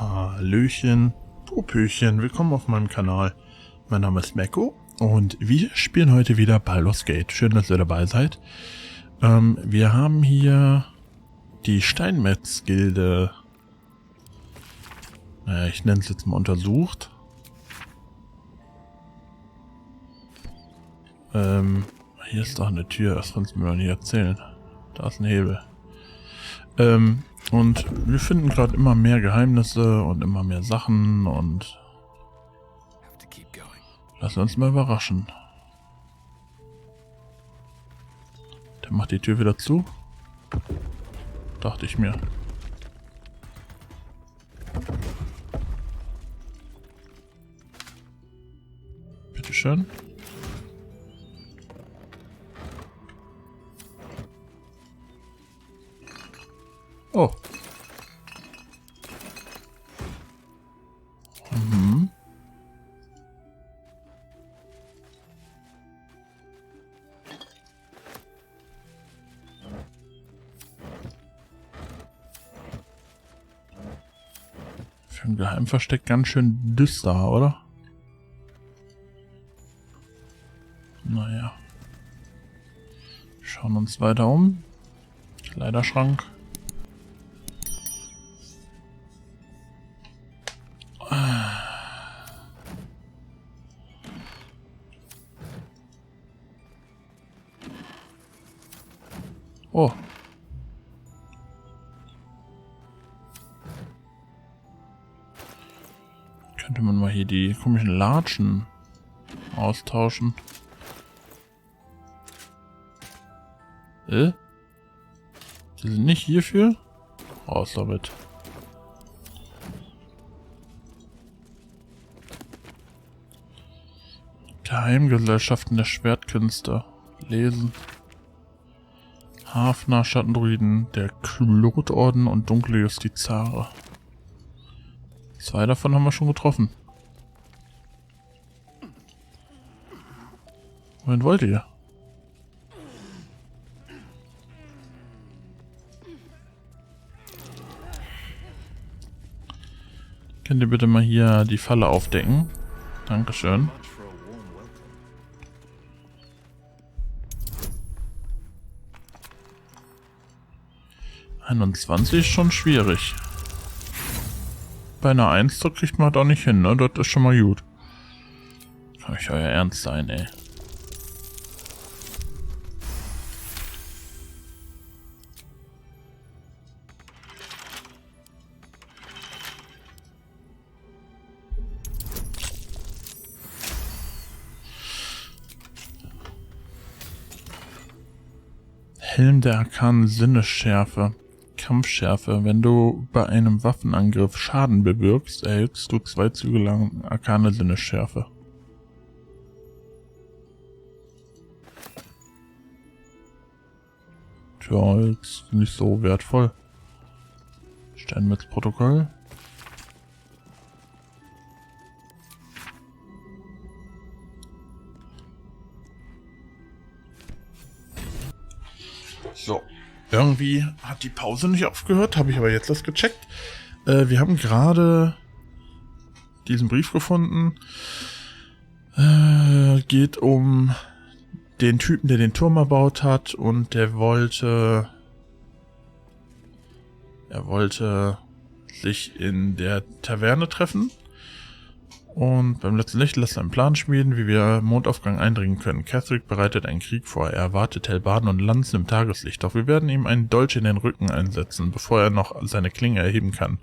Hallöchen, Popöchen, willkommen auf meinem Kanal. Mein Name ist Mecco und wir spielen heute wieder Baldur's Gate. Schön, dass ihr dabei seid. Wir haben hier die Steinmetz-Gilde, naja, ich nenne es jetzt mal untersucht. Hier ist doch eine Tür, das kannst du mir noch nicht erzählen. Da ist ein Hebel. Und wir finden gerade immer mehr Geheimnisse und immer mehr Sachen und lassen uns mal überraschen. Der macht die Tür wieder zu. Dachte ich mir. Bitteschön. Oh. Mhm. Für ein Geheimversteck ganz schön düster, oder? Naja. Schauen uns weiter um. Kleiderschrank. Oh. Könnte man mal hier die komischen Latschen austauschen. Die sind nicht hierfür? Raus damit. Geheimgesellschaften der Schwertkünste. Lesen. Hafner, Schattendruiden, der Klotorden und dunkle Justizare. 2 davon haben wir schon getroffen. Wohin wollt ihr? Könnt ihr bitte mal hier die Falle aufdecken? Dankeschön. ...21 ist schon schwierig. Bei einer 1 da kriegt man doch nicht hin, ne? Das ist schon mal gut. Kann ich euer Ernst sein, ey. Helm der arkanen Sinnesschärfe. Kampfschärfe. Wenn du bei einem Waffenangriff Schaden bewirkst, erhältst du 2 Züge lang arkane Sinnesschärfe. Tja, jetzt nicht so wertvoll. Steinmetz-Protokoll. So. Irgendwie hat die Pause nicht aufgehört, habe ich aber jetzt erst gecheckt. Wir haben gerade diesen Brief gefunden. Geht um den Typen, der den Turm erbaut hat und der wollte... Er wollte sich in der Taverne treffen. Und beim letzten Licht lässt er einen Plan schmieden, wie wir im Mondaufgang eindringen können. Karlac bereitet einen Krieg vor. Er erwartet Hellebarden und Lanzen im Tageslicht. Doch wir werden ihm einen Dolch in den Rücken einsetzen, bevor er noch seine Klinge erheben kann.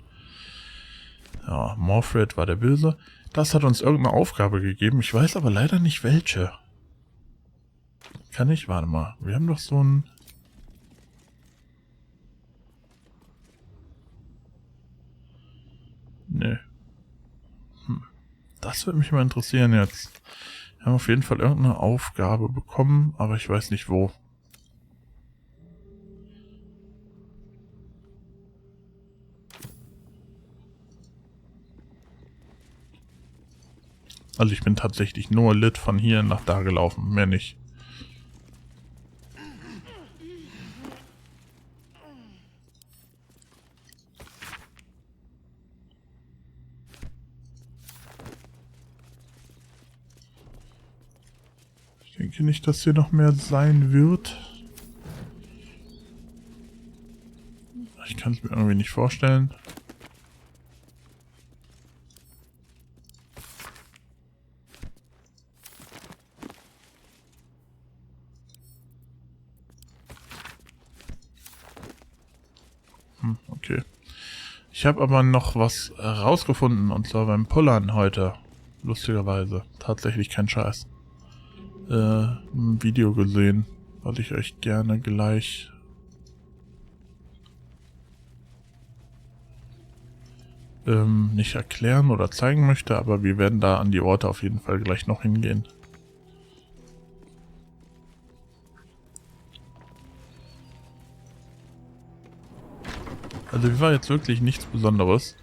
Ja, Morfred war der Böse. Das hat uns irgendeine Aufgabe gegeben. Ich weiß aber leider nicht welche. Kann ich? Warte mal. Wir haben doch so ein... Nö. Das würde mich mal interessieren jetzt. Wir haben auf jeden Fall irgendeine Aufgabe bekommen, aber ich weiß nicht wo. Also ich bin tatsächlich nur Lit von hier nach da gelaufen, mehr nicht. denke nicht, dass hier noch mehr sein wird. Ich kann es mir irgendwie nicht vorstellen. Okay. Ich habe aber noch was rausgefunden, und zwar beim Pullern heute. Lustigerweise. Tatsächlich kein Scheiß. Ein Video gesehen, was ich euch gerne gleich nicht erklären oder zeigen möchte, aber wir werden da an die Orte auf jeden Fall gleich noch hingehen. Also hier war jetzt wirklich nichts Besonderes.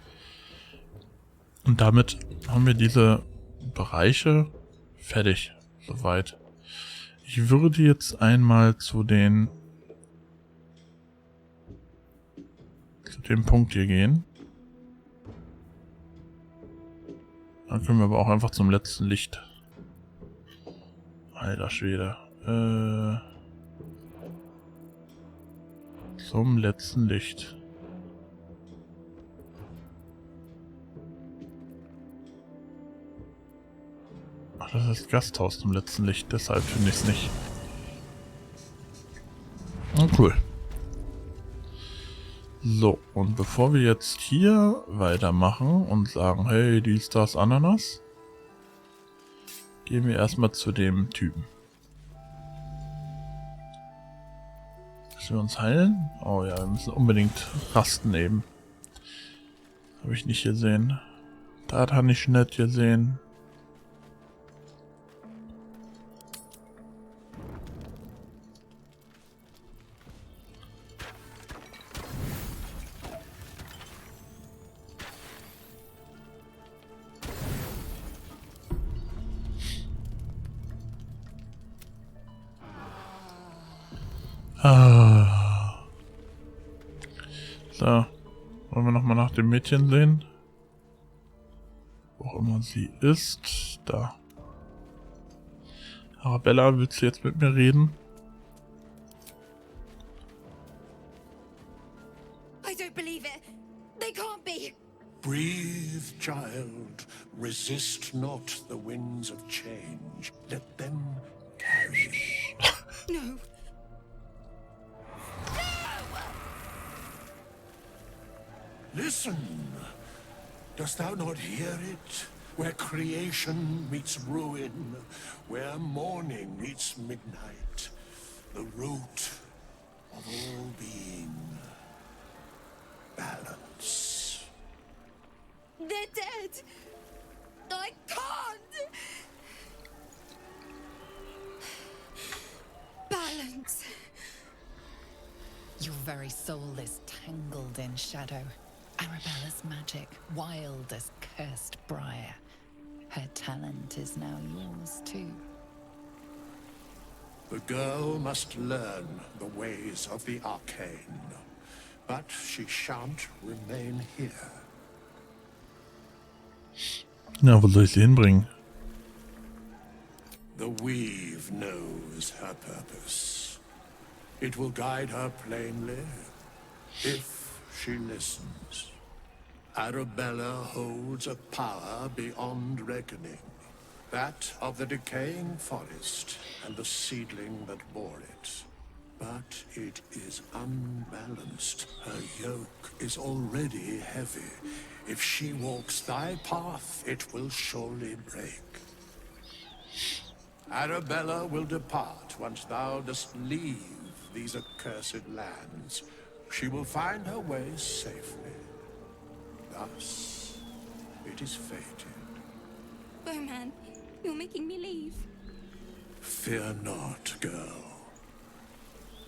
Und damit haben wir diese Bereiche fertig. Soweit. Ich würde jetzt einmal zu dem Punkt hier gehen. Dann können wir aber auch einfach zum letzten Licht. Alter Schwede. Zum letzten Licht. Ach, das ist das Gasthaus zum letzten Licht, deshalb finde ich es nicht. Oh, cool. So, und bevor wir jetzt hier weitermachen und sagen, hey, dies, das, Ananas, gehen wir erstmal zu dem Typen. Müssen wir uns heilen? Oh ja, wir müssen unbedingt rasten eben. Habe ich nicht gesehen. Da habe ich nicht gesehen. So, wollen wir nochmal nach dem Mädchen sehen? Wo auch immer sie ist. Da. Arabella, willst du jetzt mit mir reden? I don't believe it. They can't be. Breathe, child. Resist not the winds of change. Let them carry. No. Listen. Dost thou not hear it? Where creation meets ruin, where morning meets midnight, the root of all being. Balance. They're dead. I can't. Balance. Your very soul is tangled in shadow. Arabella's magic, wild as cursed briar. Her talent is now yours too. The girl must learn the ways of the arcane, but she shan't remain here. Na, wo soll ich sie hinbringen? The weave knows her purpose. It will guide her plainly, if she listens. Arabella holds a power beyond reckoning, that of the decaying forest and the seedling that bore it. But it is unbalanced. Her yoke is already heavy. If she walks thy path, it will surely break. Arabella will depart once thou dost leave these accursed lands. She will find her way safely. Thus, it is fated. Bowman, you're making me leave. Fear not, girl.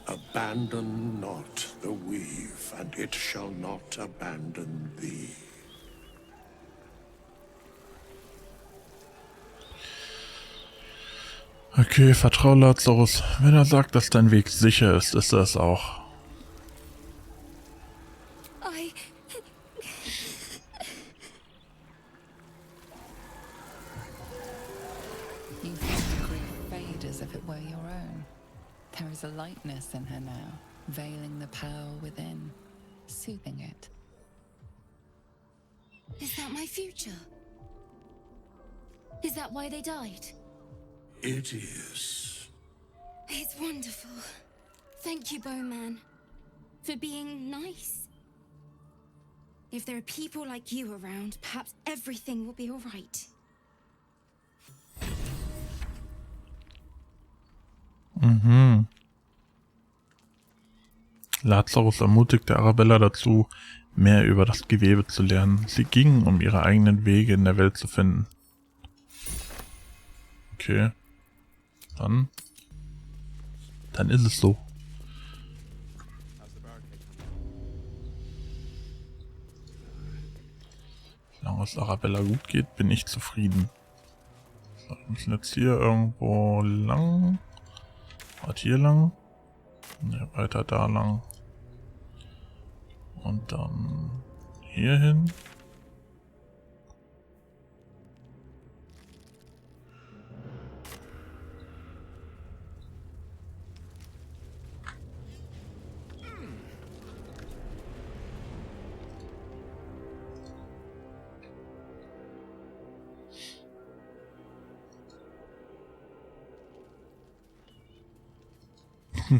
Abandon not the weave, and it shall not abandon thee. Okay, vertrau Lazarus. Wenn er sagt, dass dein Weg sicher ist, ist er es auch. You think grief fade as if it were your own. There is a lightness in her now, veiling the power within, soothing it. Is that my future? Is that why they died? It is. It's wonderful. Thank you, Bowman, for being nice. If there are people like you around, perhaps everything will be all right. Mhm. Lazarus ermutigte Arabella dazu, mehr über das Gewebe zu lernen. Sie gingen, um ihre eigenen Wege in der Welt zu finden. Okay. Dann ist es so. Solange es Arabella gut geht, bin ich zufrieden. So, wir müssen jetzt hier irgendwo lang. Warte, hier lang. Ne, weiter da lang. Und dann hier hin.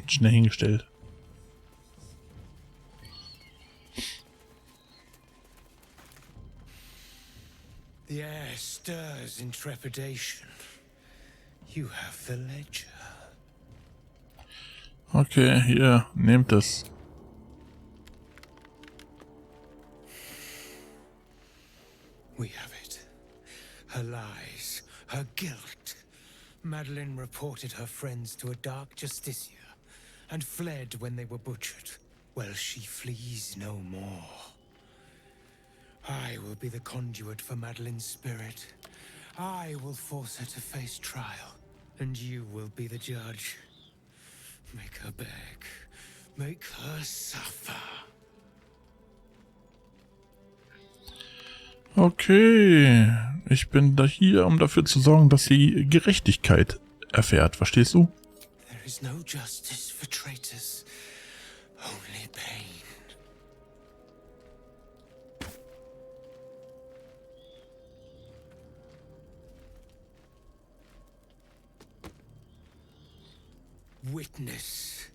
Schnell hingestellt. The air stirs in trepidation. You have the ledger. Okay, hier, nehmt es. We have it. Her lies, her guilt. Madeline reported her friends to a dark justiciar and fled when they were butchered. Well, she flees no more. I will be the conduit for Madeline's spirit. I will force her to face trial, and you will be the judge. Make her beg. Make her suffer. Okay, ich bin da hier, um dafür zu sorgen, dass sie Gerechtigkeit erfährt. Verstehst du? There is no justice for traitors, only pain. Witness.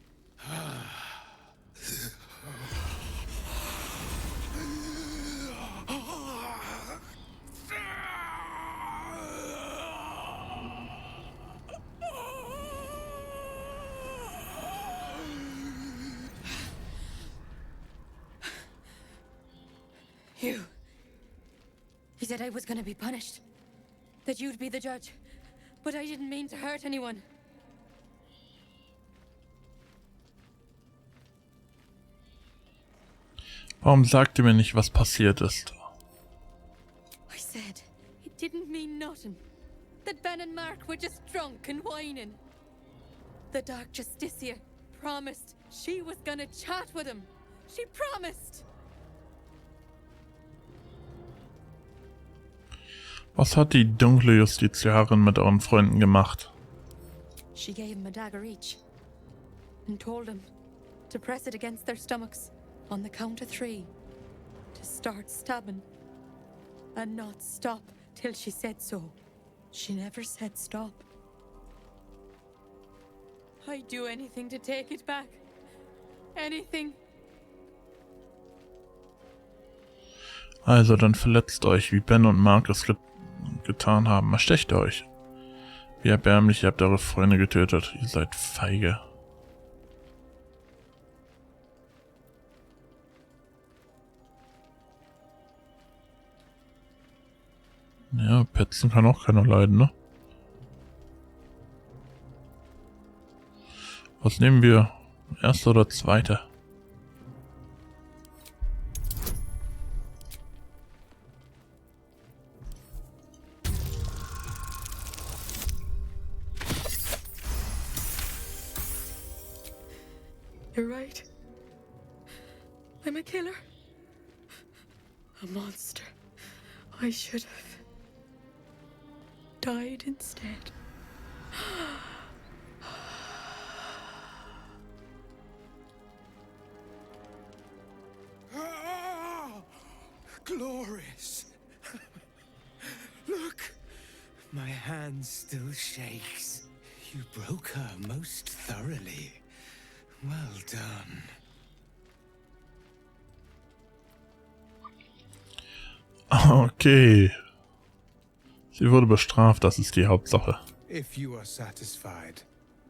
He said I was gonna be punished. That you'd be the judge. But I didn't mean to hurt anyone. Warum sagt ihr mir nicht, was passiert ist? I said it didn't mean nothing. That Ben and Mark were just drunk and whining. The Dark Justiciar promised she was gonna chat with him. She promised. Was hat die dunkle Justiziarin mit euren Freunden gemacht? She gave him a dagger each and told him to press it against their stomachs on the count of 3 to start stabbing and not stop till she said so. She never said stop. I'd do anything to take it back. Anything. Also dann verletzt euch, wie Ben und Mark es getan haben. Erstecht euch. Wie erbärmlich, ihr habt eure Freunde getötet. Ihr seid feige. Ja, petzen kann auch keiner leiden, ne? Was nehmen wir? Erste oder zweite? You're right. I'm a killer. A monster. I should have died instead. glorious. Look, my hand still shakes. You broke her most thoroughly. Well done. Okay. Sie wurde bestraft, das ist die Hauptsache. If you are satisfied,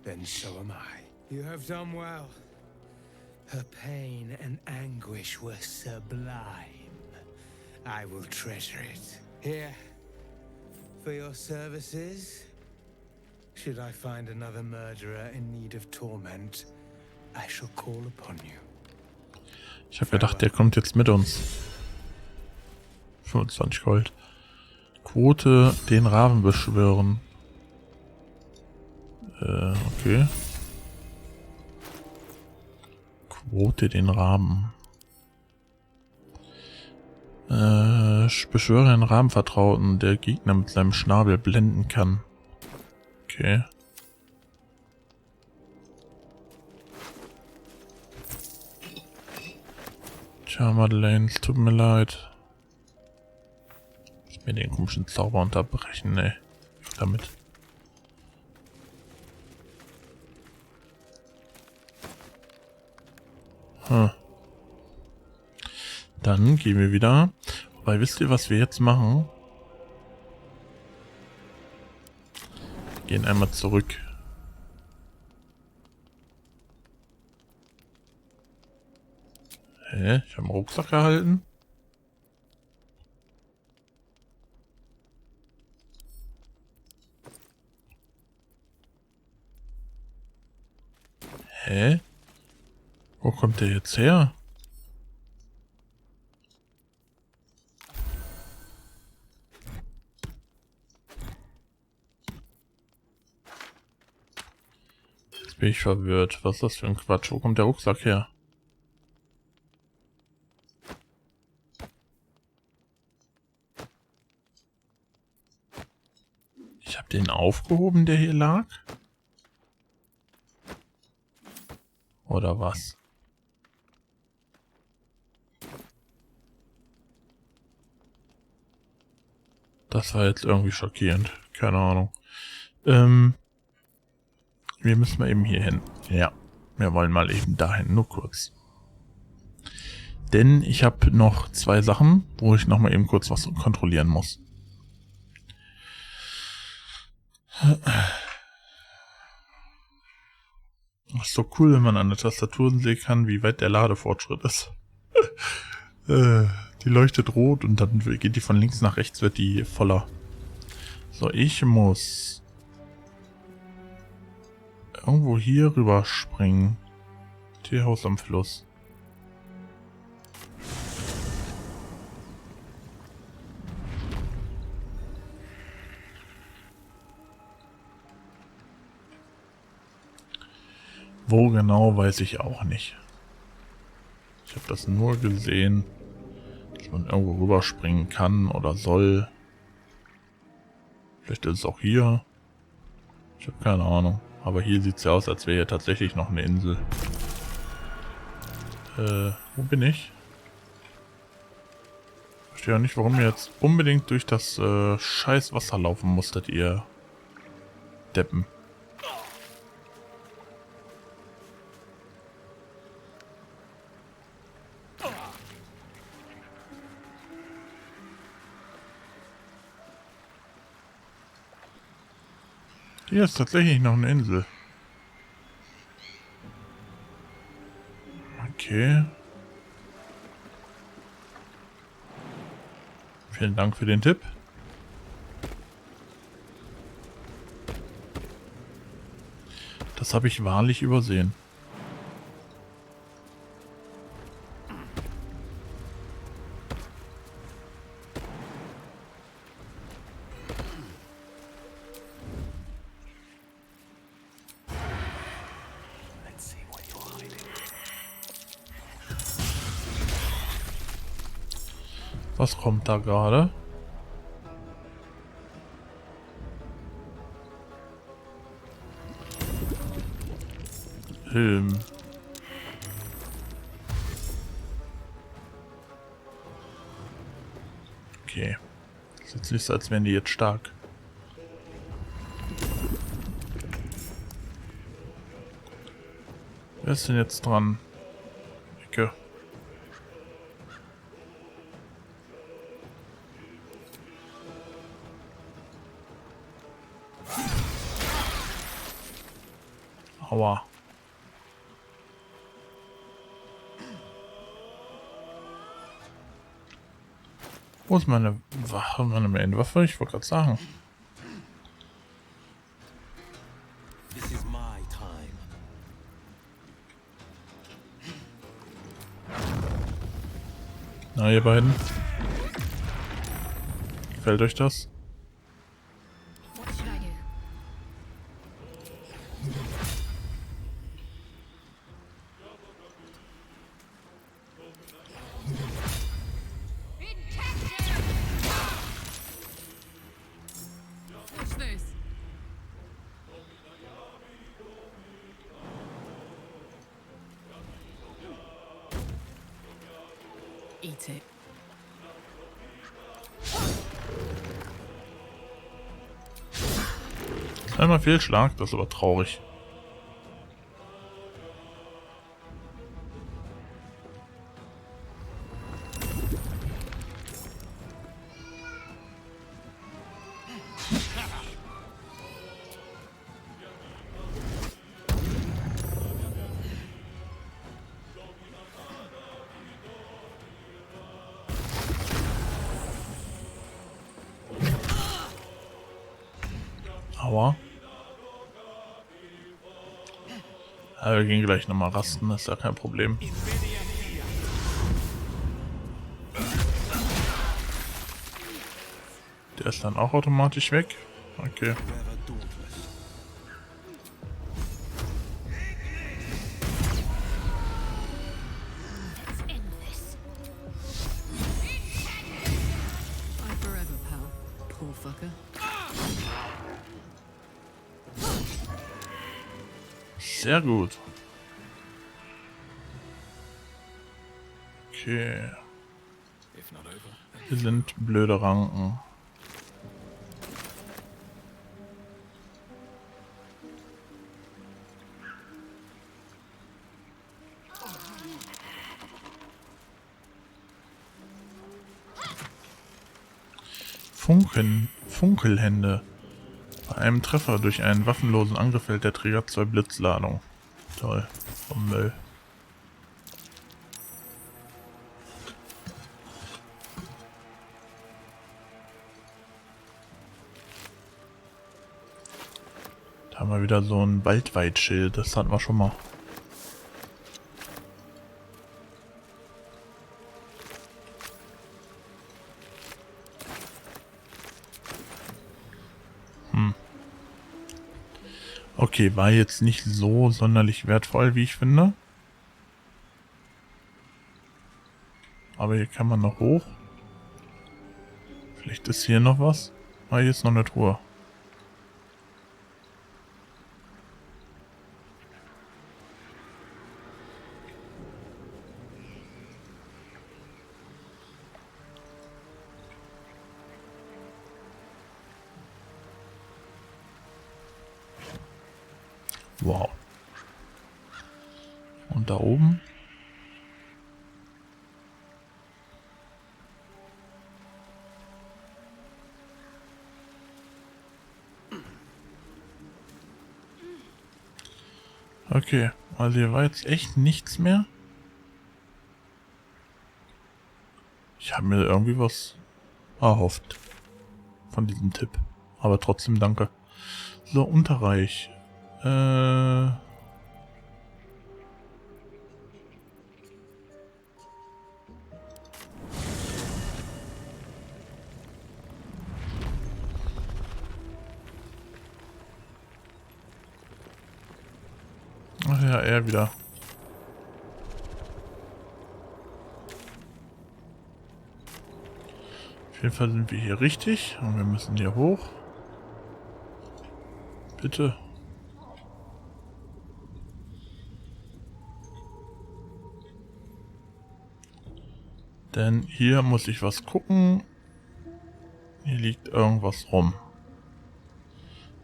then so am I. You have done well. Her pain and anguish were sublime. I will treasure it. Here, for your services, should I find another murderer in need of torment, I shall call upon you. Ich habe gedacht, der kommt jetzt mit uns. 25 Gold. Quote, den Raben beschwören. Okay. Quote, den Raben. Beschwöre einen Rabenvertrauten, der Gegner mit seinem Schnabel blenden kann. Okay. Tja, Madeleine, es tut mir leid. Ich mir den komischen Zauber unterbrechen, ne. Damit. Dann gehen wir wieder. Wobei, wisst ihr, was wir jetzt machen? Wir gehen einmal zurück. Hä? Ich habe einen Rucksack erhalten? Hä? Wo kommt der jetzt her? Jetzt bin ich verwirrt. Was ist das für ein Quatsch? Wo kommt der Rucksack her? Ich habe den aufgehoben, der hier lag? Oder was? Das war jetzt irgendwie schockierend. Keine Ahnung. Wir müssen mal eben hier hin. Ja, wir wollen mal eben dahin. Nur kurz. Denn ich habe noch 2 Sachen, wo ich noch mal eben kurz was kontrollieren muss. Ist so cool, wenn man an der Tastatur sehen kann, wie weit der Ladefortschritt ist. Die leuchtet rot und dann geht die von links nach rechts, wird die voller. So, ich muss irgendwo hier rüber springen. Tierhaus am Fluss. Wo genau, weiß ich auch nicht. Ich habe das nur gesehen, dass man irgendwo rüberspringen kann oder soll. Vielleicht ist es auch hier. Ich habe keine Ahnung. Aber hier sieht es ja aus, als wäre hier tatsächlich noch eine Insel. Wo bin ich? Ich verstehe auch nicht, warum ihr jetzt unbedingt durch das scheiß Wasser laufen musstet, ihr Deppen. Hier ist tatsächlich noch eine Insel. Okay. Vielen Dank für den Tipp. Das habe ich wahrlich übersehen. Was kommt da gerade? Okay. Das ist jetzt nicht so, als wären die jetzt stark. Wer ist denn jetzt dran? Ecke. Aua. Wo ist meine Waffe, meine Main-Waffe? Ich wollte gerade sagen. This is my time. Na, ihr beiden. Gefällt euch das? What should I do? What's this? Eat it. Einmal Fehlschlag, das ist aber traurig. Aua. Ja, wir gehen gleich nochmal rasten, ist ja kein Problem. Der ist dann auch automatisch weg. Okay. Sehr gut. Okay. Wir sind blöde Ranken. Funkelhände. Bei einem Treffer durch einen waffenlosen Angriff fällt der Träger 2 Blitzladungen. Toll. Vom Müll. Da haben wir wieder so ein Waldweitschild. Das hatten wir schon mal. Okay, war jetzt nicht so sonderlich wertvoll, wie ich finde. Aber hier kann man noch hoch. Vielleicht ist hier noch was. Ah, hier ist noch eine Truhe. Wow. Und da oben? Okay, also hier war jetzt echt nichts mehr. Ich habe mir irgendwie was erhofft von diesem Tipp. Aber trotzdem danke. So, Unterreich. Ach ja, er wieder. Auf jeden Fall sind wir hier richtig und wir müssen hier hoch. Bitte. Denn hier muss ich was gucken. Hier liegt irgendwas rum.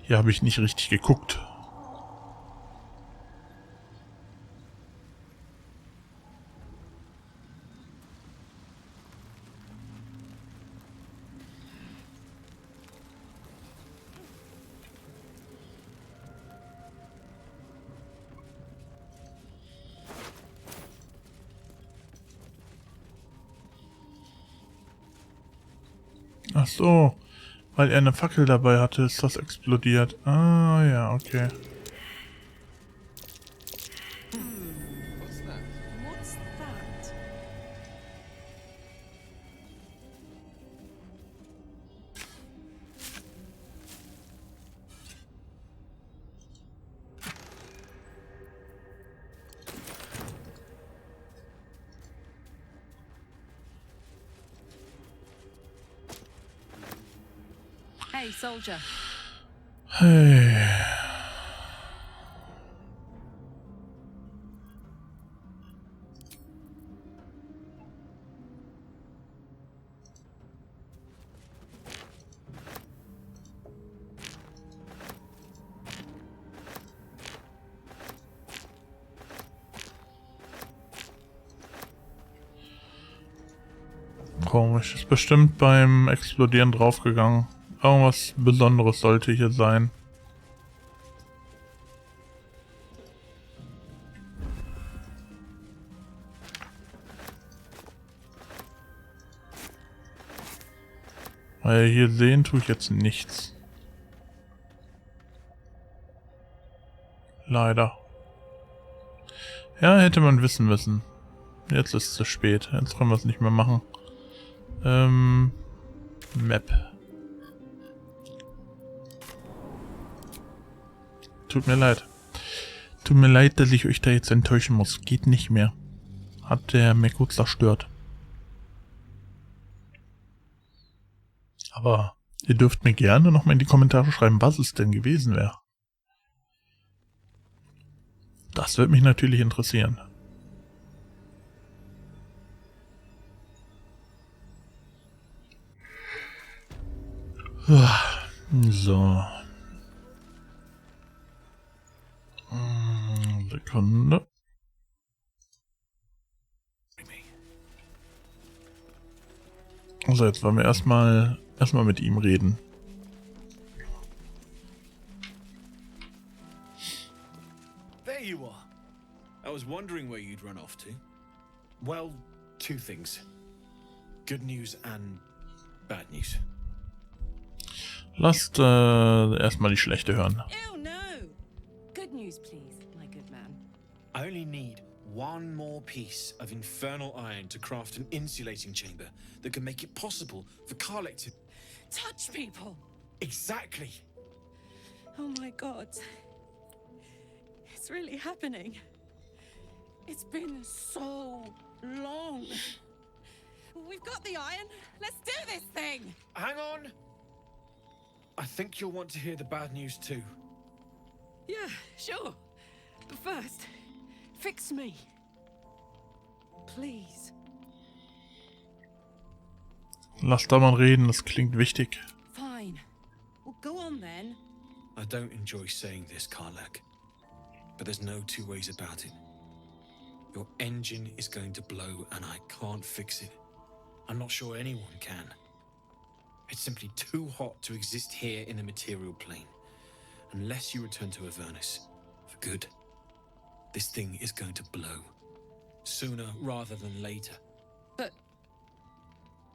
Hier habe ich nicht richtig geguckt. Ach so, weil er eine Fackel dabei hatte, ist das explodiert. Ah, ja, okay. What's that? Hey, soldier. Hey. Komisch, ist bestimmt beim Explodieren draufgegangen. Irgendwas Besonderes sollte hier sein. Weil hier sehen tue ich jetzt nichts. Leider. Ja, hätte man wissen müssen. Jetzt ist es zu spät. Jetzt können wir es nicht mehr machen. Map. Tut mir leid. Tut mir leid, dass ich euch da jetzt enttäuschen muss. Geht nicht mehr. Hat der Mekko zerstört. Aber ihr dürft mir gerne nochmal in die Kommentare schreiben, was es denn gewesen wäre. Das wird mich natürlich interessieren. So. Sekunde. Also jetzt wollen wir erstmal mit ihm reden. There you are. I was wondering where you'd run off to. Well, two things. Good news and bad news. Lasst erstmal die schlechte hören. Ew, no. Good news, please, my good man. I only need one more piece of infernal iron to craft an insulating chamber that can make it possible for Karlac to... Touch people. Exactly. Oh my god. It's really happening. It's been so long. We've got the iron. Let's do this thing. Hang on. I think you'll want to hear the bad news too. Yeah, sure. But first, fix me. Please. Lasst da mal reden, das klingt wichtig. Fine. Well, go on then. I don't enjoy saying this, Karlac, but there's no two ways about it. Your engine is going to blow and I can't fix it. I'm not sure anyone can. It's simply too hot to exist here in the material plane. Unless you return to Avernus for good. This thing is going to blow. Sooner rather than later.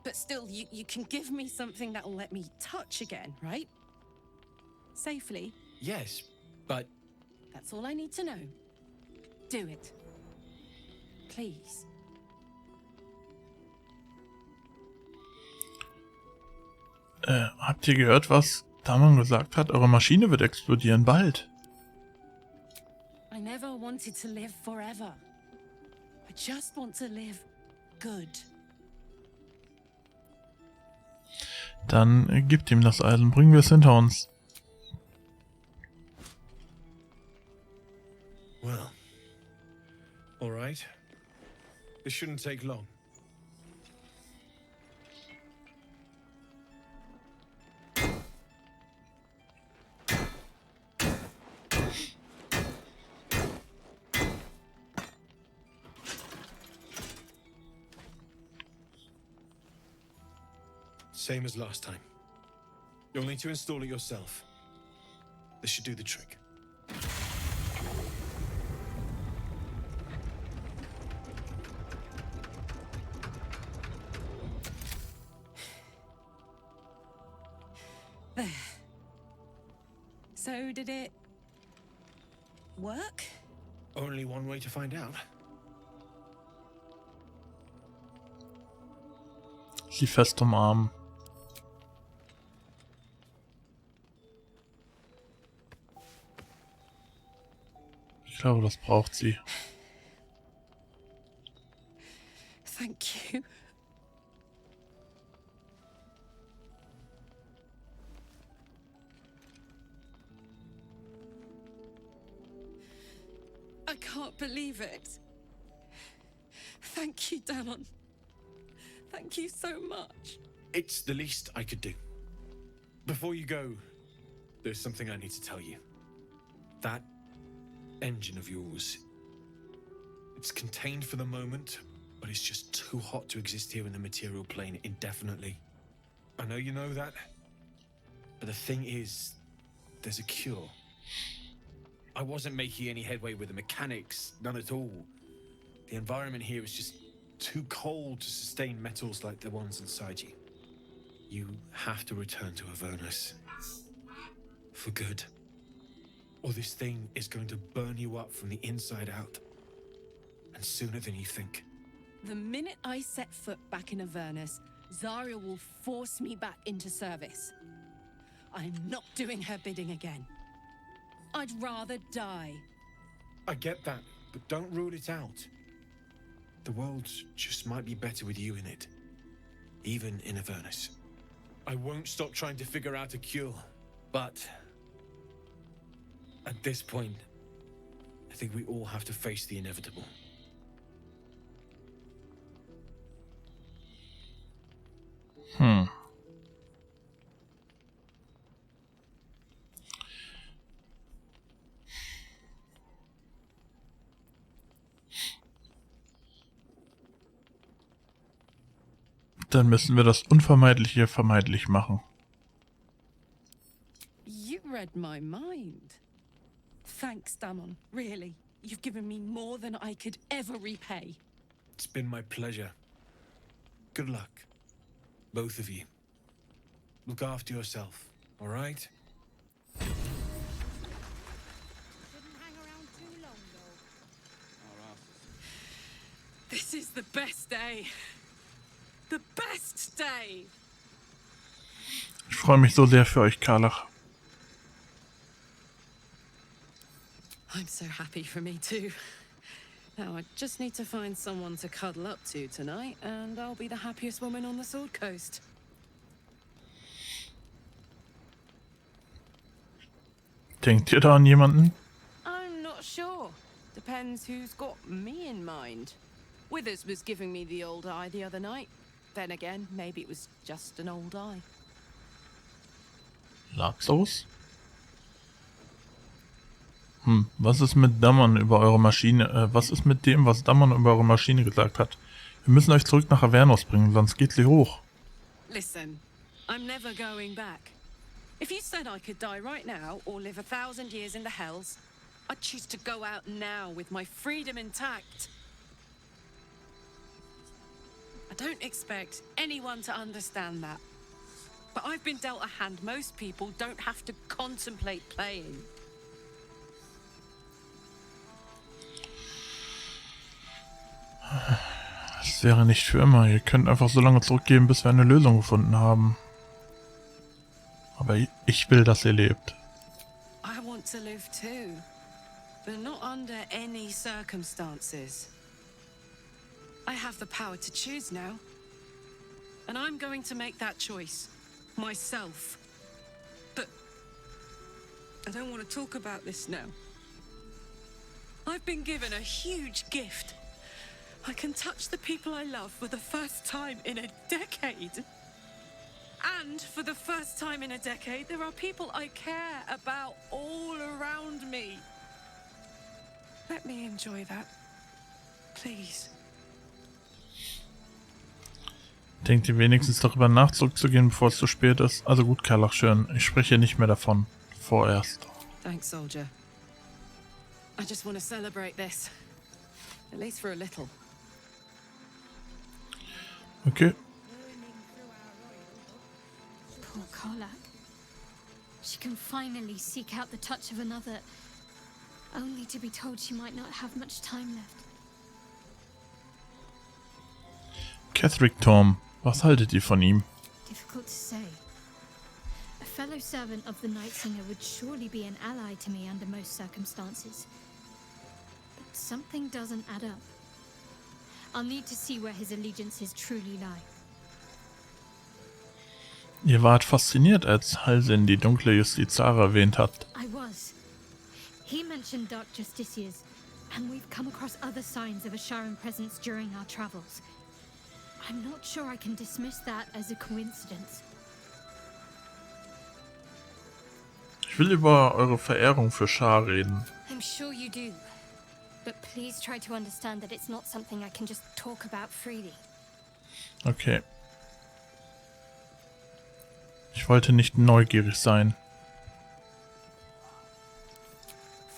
But still, you can give me something that'll let me touch again, right? Safely. Yes, but... That's all I need to know. Do it. Please. Habt ihr gehört, was Daman gesagt hat? Eure Maschine wird explodieren, bald. I never wanted to live forever. I just want to live good. Dann gebt ihm das Eisen, bringen wir es hinter uns. Well, all right. This shouldn't take long. Same as last time. You'll need to install it yourself. This should do the trick. There. So did it work? Only one way to find out. Sie fest umarmen. Ich glaube, das braucht sie. Thank you. I can't believe it. Thank you, Damon. Thank you so much. It's the least I could do. Before you go, there's something I need to tell you. That engine of yours, it's contained for the moment, but it's just too hot to exist here in the material plane indefinitely. I know you know that, but the thing is, there's a cure. I wasn't making any headway with the mechanics, none at all. The environment here is just too cold to sustain metals like the ones inside you. You have to return to Avernus. For good. Or this thing is going to burn you up from the inside out. And sooner than you think. The minute I set foot back in Avernus, Zarya will force me back into service. I'm not doing her bidding again. I'd rather die. I get that, but don't rule it out. The world just might be better with you in it. Even in Avernus. I won't stop trying to figure out a cure, but at this point, I think we all have to face the inevitable. Dann müssen wir das Unvermeidliche vermeidlich machen. You read my mind. Thanks, Damon. Really. You've given me more than I could ever repay. It's been my pleasure. Good luck. Both of you. Look after yourself, all right? Shouldn't hang around too long, though. This is the best day. The best day. Ich freue mich so sehr für euch, Karlac. I'm so happy for me too. Now I just need to find someone to cuddle up to tonight, and I'll be the happiest woman on the Sword Coast. Denkt ihr da an jemanden? I'm not sure. Depends who's got me in mind. Withers was giving me the old eye the other night. Then again, maybe it was just an old eye. Lazarus? Was ist mit Damon über eure Maschine? Was ist mit dem, was Damon über eure Maschine gesagt hat? Wir müssen euch zurück nach Avernus bringen, sonst geht sie hoch. Listen, I'm never going back. If you said I could die right now or live 1,000 years in the Hells, I'd choose to go out now with my freedom intact. I don't expect anyone to understand that. But I've been dealt a hand most people don't have to contemplate playing. Es wäre nicht für immer. Ihr könnt einfach so lange zurückgehen, bis wir eine Lösung gefunden haben. Aber ich will, dass ihr lebt. I want to live too, but not under any circumstances. I have the power to choose now, and I'm going to make that choice myself. But I don't want to talk about this now. I've been given a huge gift. I can touch the people I love for the first time in a decade. And for the first time in a decade, there are people I care about all around me. Let me enjoy that, please. Denkt ihr wenigstens darüber nach, zurückzugehen, bevor es zu spät ist? Also gut, Karlac, schön. Ich spreche nicht mehr davon. Vorerst. Thanks, soldier. I just want to celebrate this. At least for a little. Okay. Poor Karlac. She can finally seek out the touch of another, only to be told she might not have much time left. Tom, was haltet ihr von ihm? Difficult to say. A fellow servant of the Night Singer would surely be an ally to me under most circumstances. But something doesn't add up. I'll need to see where his allegiances truly lie. Ihr wart fasziniert, als Halsin die dunkle Justizare erwähnt hat. I was. He mentioned dark justiciars, and we've come across other signs of a Sharon presence during our travels. I'm not sure I can dismiss that as a coincidence. Ich will über eure Verehrung für Shar reden. I'm sure you do. But please try to understand that it's not something I can just talk about freely. Okay. Ich wollte nicht neugierig sein.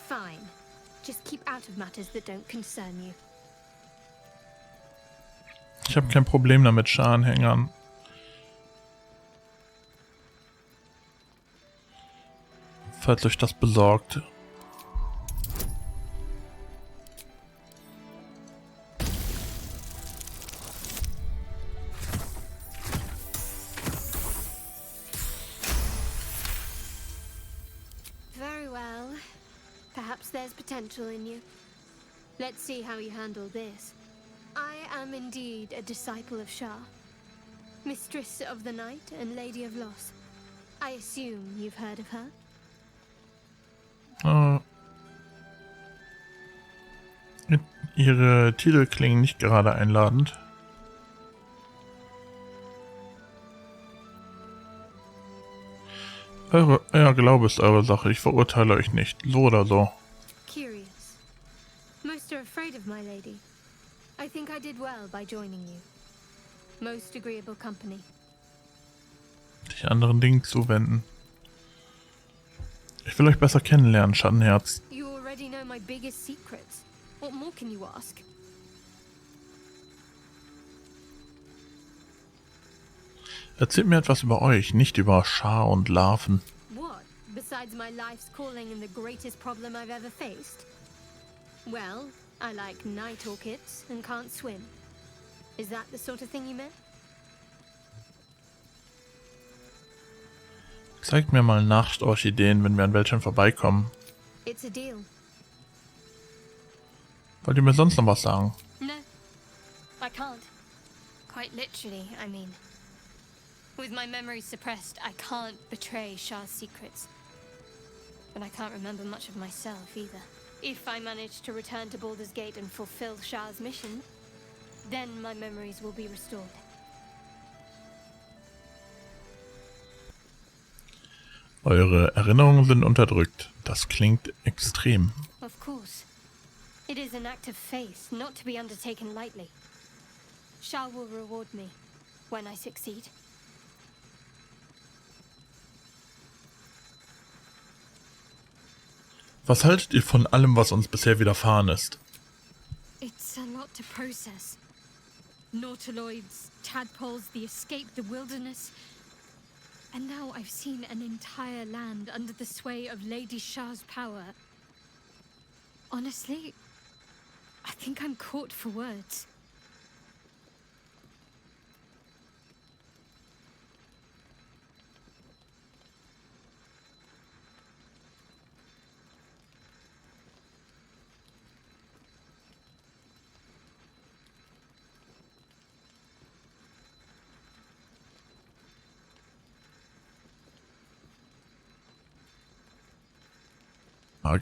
Fine. Just keep out of matters that don't concern you. Ich habe kein Problem damit, Scharanhängern. Falls euch das besorgt. Very well. Perhaps there's potential in you. Let's see how you handle this. I am indeed a disciple of Shar, Mistress of the Night and Lady of Loss. I assume you've heard of her? Ihre Titel klingen nicht gerade einladend. Euer Glaube ist eure Sache, ich verurteile euch nicht, so oder so. Curious. Most are afraid of my lady. I think I did well by joining you. Most agreeable company. Sich anderen Dingen zuwenden. Ich will euch besser kennenlernen, Schattenherz. You already know my biggest secrets. What more can you ask? Erzählt mir etwas über euch, nicht über Shar und Larven. What? Besides my life's calling and the greatest problem I've ever faced? Well, I like night orchids and can't swim. Is that the sort of thing you meant? Zeigt mir mal Nachtorchideen, wenn wir an welchen vorbeikommen. It's a deal. Wollt ihr mir sonst noch was sagen? No, I can't. Quite literally, I mean. With my memory suppressed, I can't betray Shar's secrets. But I can't remember much of myself either. If I manage to return to Baldur's Gate and fulfill Shar's mission, then my memories will be restored. Eure Erinnerungen sind unterdrückt. Das klingt extrem. Of course. It is an act of faith, not to be undertaken lightly. Shar will reward me when I succeed. Was haltet ihr von allem, was uns bisher widerfahren ist? It's a lot to process. Nautiloids, tadpoles, the escape, the wilderness. And now I've seen an entire land under the sway of Lady Shar's power. Honestly, I think I'm caught for words.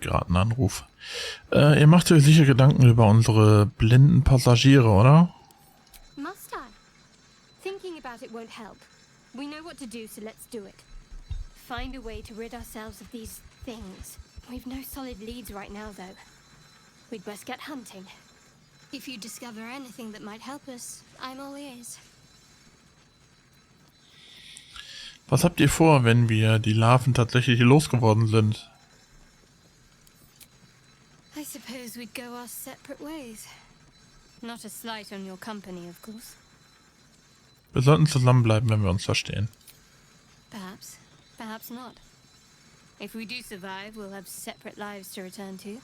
Gerade einen Anruf. Ihr macht euch sicher Gedanken über unsere blinden Passagiere, oder? Must I? Thinking about it won't help. We know what to do, so let's do it. Find a way to rid ourselves of these things. We've no solid leads right now, though. We'd best get hunting. If you discover anything that might help us, I'm all ears. Was habt ihr vor, wenn wir die Larven tatsächlich losgeworden sind? I suppose we'd go our separate ways. Not a slight on your company, of course. Wir sollten zusammenbleiben, wenn wir uns verstehen. Perhaps. Perhaps not. If we do survive, we'll have separate lives to return to.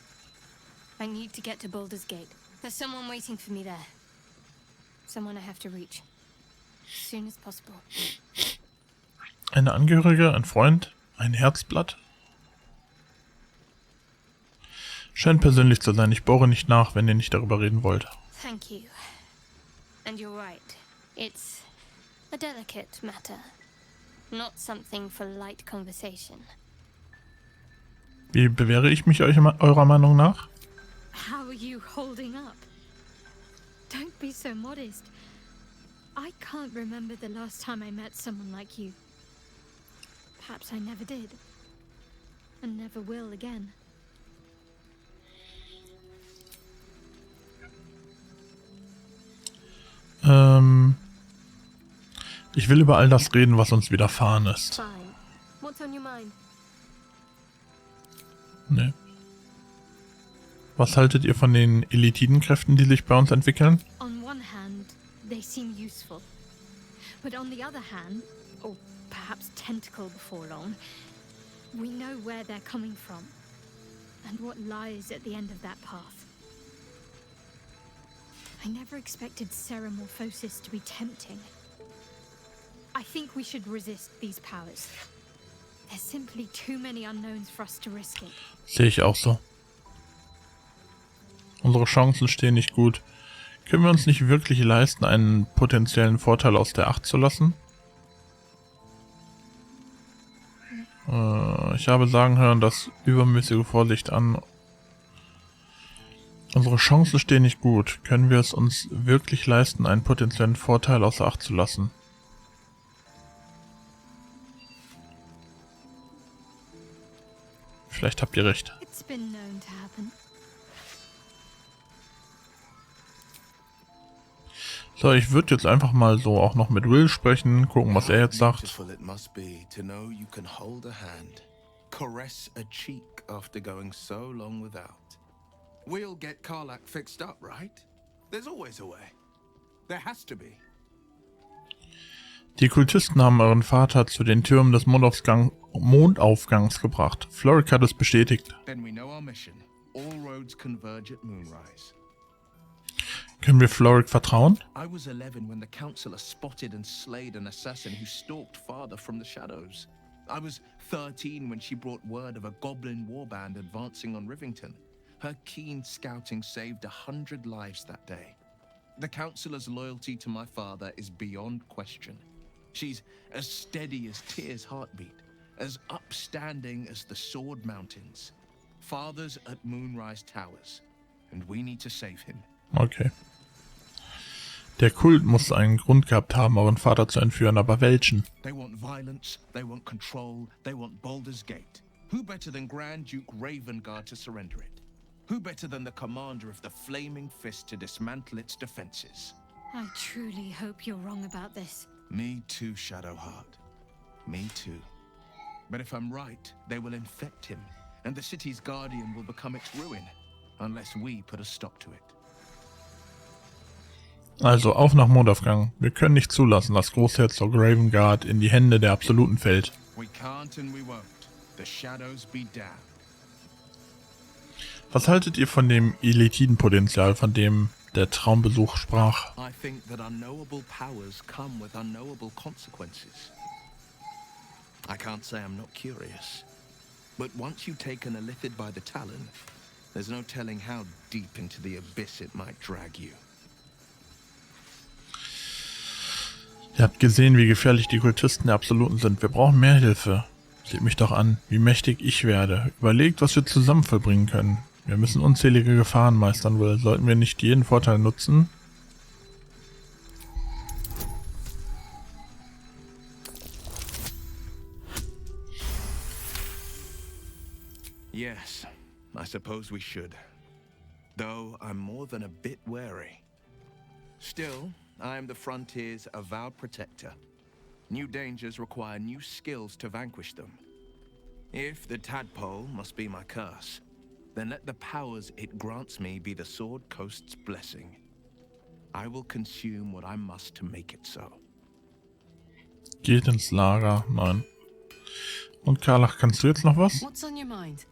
I need to get to Baldur's Gate. There's someone waiting for me there. Someone I have to reach. As soon as possible. Eine Angehörige, ein Freund, ein Herzblatt? Scheint persönlich zu sein. Ich bohre nicht nach, wenn ihr nicht darüber reden wollt. Thank you. And you're right. It's a delicate matter. Not something for light conversation. Wie bewähre ich mich eurer Meinung nach? How are you holding up? Don't be so modest. I can't remember the last time I met someone like you. Perhaps I never did. And never will again. Ich will über all das reden, was uns widerfahren ist. Fine. What's on your mind? Nee. Was haltet ihr von den Elitidenkräften, die sich bei uns entwickeln? On one hand, they seem useful. But on the other hand, or perhaps tentacle before long, we know where they're coming from. And what lies at the end of that path. I never expected Ceramorphosis to be tempting. I think we should resist these powers. There's simply too many unknowns for us to risk it. Sehe ich auch so. Unsere Chancen stehen nicht gut. Können wir uns nicht wirklich leisten, einen potenziellen Vorteil aus der Acht zu lassen? Ich habe sagen hören, dass übermäßige Vorsicht an. Unsere Chancen stehen nicht gut. Können wir es uns wirklich leisten, einen potenziellen Vorteil außer Acht zu lassen? Vielleicht habt ihr recht. It's been known to happen. So, ich würde jetzt einfach mal so auch noch mit Will sprechen, gucken, was er jetzt sagt. Beautiful it must be to know you can hold a hand, caress a cheek after going so long without. We'll get Karlac fixed up, right? There's always a way. There has to be. Die Kultisten haben euren Vater zu den Türmen des Mondaufgangs gebracht. Floric hat es bestätigt. Then we know our mission. All roads converge at moonrise. Können wir Floric vertrauen? I was 11 when the counselor spotted and slayed an assassin who stalked father from the shadows. I was 13 when she brought word of a goblin warband advancing on Rivington. Her keen scouting saved 100 lives that day. The counselor's loyalty to my father is beyond question. She's as steady as Tyr's heartbeat, as upstanding as the Sword Mountains. Father's at Moonrise Towers, and we need to save him. Okay. Der Kult muss einen Grund gehabt haben, euren Vater zu entführen, aber welchen? They want violence, they want control, they want Baldur's Gate. Who better than Grand Duke Ravengard to surrender it? Who better than the commander of the Flaming Fist to dismantle its defenses? I truly hope you're wrong about this. Me too, Shadowheart. Me too. But if I'm right, they will infect him, and the city's guardian will become its ruin, unless we put a stop to it. Also, auf nach Mondaufgang. Wir können nicht zulassen, dass Großherzog Ravengard in die Hände der Absoluten fällt. We can't and we won't. The shadows be damned. Was haltet ihr von dem Elitidenpotenzial, von dem der Traumbesuch sprach? I think that unknowable powers come with unknowable consequences. I can't say I'm not curious, but once you've taken a lithid by the talon, there's no telling how deep into the abyss it might drag you. Ihr habt gesehen, wie gefährlich die Kultisten der Absoluten sind. Wir brauchen mehr Hilfe. Seht mich doch an, wie mächtig ich werde. Überlegt, was wir zusammen vollbringen können. Wir müssen unzählige Gefahren meistern, Will. Sollten wir nicht jeden Vorteil nutzen? Yes, I suppose we should. Though I'm more than a bit wary. Still, I am the Frontier's avowed protector. New dangers require new skills to vanquish them. If the tadpole must be my curse, then let the powers it grants me be the Sword Coast's blessing. I will consume what I must to make it so. Geht ins Lager. Nein. Und Karlac, kannst du jetzt noch was? What's on your mind?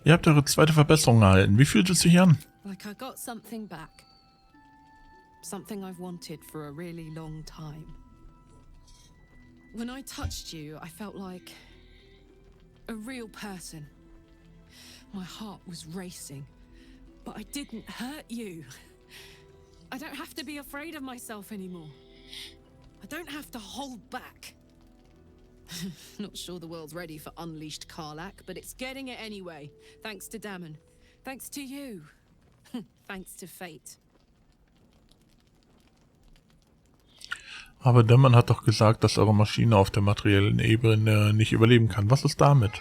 Ihr habt eure zweite Verbesserung erhalten. Wie fühlt es sich an? Like I got something back. Something I've wanted for a really long time. When I touched you, I felt like a real person. My heart was racing, but I didn't hurt you. I don't have to be afraid of myself anymore. I don't have to hold back. Not sure the world's ready for unleashed Karlac, but it's getting it anyway. Thanks to Damon. Thanks to you. Thanks to fate. Aber Damon hat doch gesagt, dass eure Maschine auf der materiellen Ebene nicht überleben kann. Was ist damit?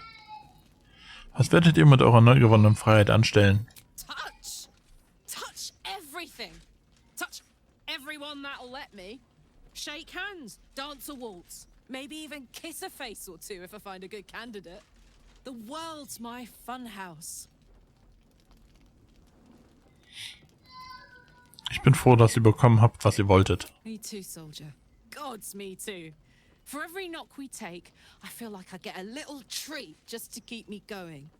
Was werdet ihr mit eurer neu gewonnenen Freiheit anstellen? Touch! Touch everything! Touch everyone that'll let me. Shake hands, dance a waltz, maybe even kiss a face or two if I find a good candidate. The world's my funhouse. Ich bin froh, dass ihr bekommen habt, was ihr wolltet. Me too, soldier. Gods, me too. For every knock we take, I feel like I get a little treat just to keep me going.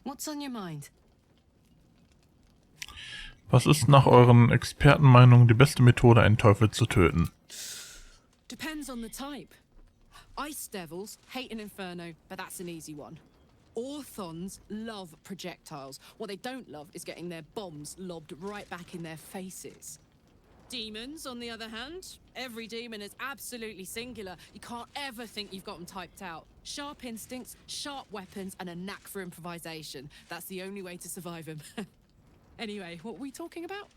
What's on your mind? Was ist nach euren Expertenmeinungen die beste Methode, einen Teufel zu töten? Depends on the type. Ice devils hate an inferno, but that's an easy one. Orthons love projectiles. What they don't love is getting their bombs lobbed right back in their faces. Demons, on the other hand, every demon is absolutely singular. You can't ever think you've got them typed out. Sharp instincts, sharp weapons, and a knack for improvisation. That's the only way to survive them. Anyway, what were we talking about?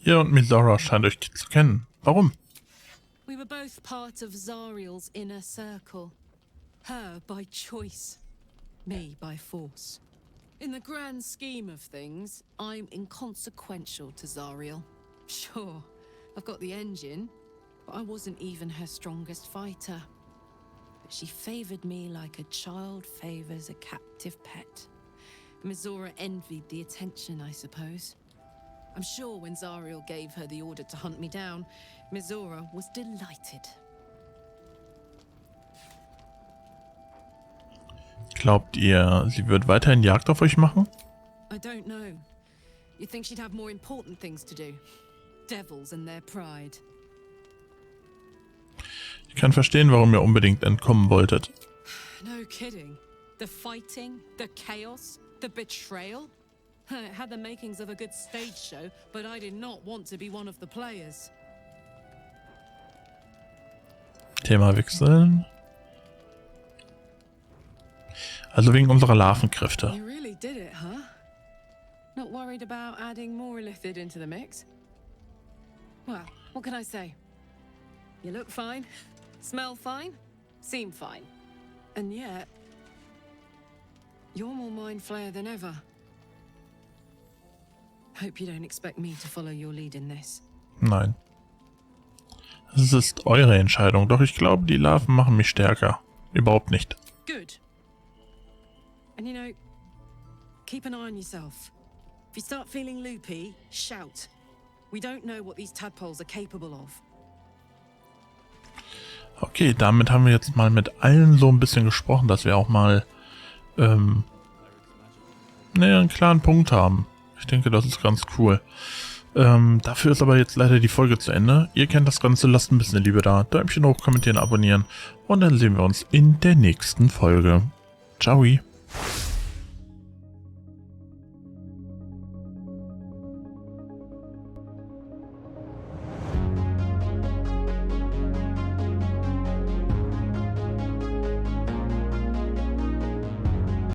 Ihr und Mizora scheint euch zu kennen. Warum? We were both part of Zariel's inner circle. Her by choice, me by force. In the grand scheme of things, I'm inconsequential to Zariel. Sure, I've got the engine, but I wasn't even her strongest fighter. But she favored me like a child favors a captive pet. Mizora envied the attention, I suppose. I'm sure when Zariel gave her the order to hunt me down, Mizora was delighted. Glaubt ihr, sie wird weiterhin Jagd auf euch machen? I don't know. You'd think she'd have more important things to do. Devils and their pride. Ich kann verstehen, warum ihr unbedingt entkommen wolltet. No kidding. The fighting, the chaos, the betrayal. It had the makings of a good stage show, but I did not want to be one of the players. Thema wechseln. Also wegen unserer Larvenkräfte. You really did it, huh? Not worried about adding more illithid into the mix? Well, what can I say? You look fine, smell fine, seem fine. And yet, you're more mind flayer than ever. Hope you don't expect me to follow your lead in this. Nein. Es ist eure Entscheidung, doch ich glaube, die Larven machen mich stärker. Überhaupt nicht. Good. And you know, keep an eye on yourself. If you start feeling loopy, shout. We don't know what these tadpoles are capable of. Okay, damit haben wir jetzt mal mit allen so ein bisschen gesprochen, dass wir auch mal einen klaren Punkt haben. Ich denke, das ist ganz cool. Dafür ist aber jetzt leider die Folge zu Ende. Ihr kennt das Ganze, lasst ein bisschen Liebe da. Däumchen hoch, kommentieren, abonnieren. Und dann sehen wir uns in der nächsten Folge. Ciao.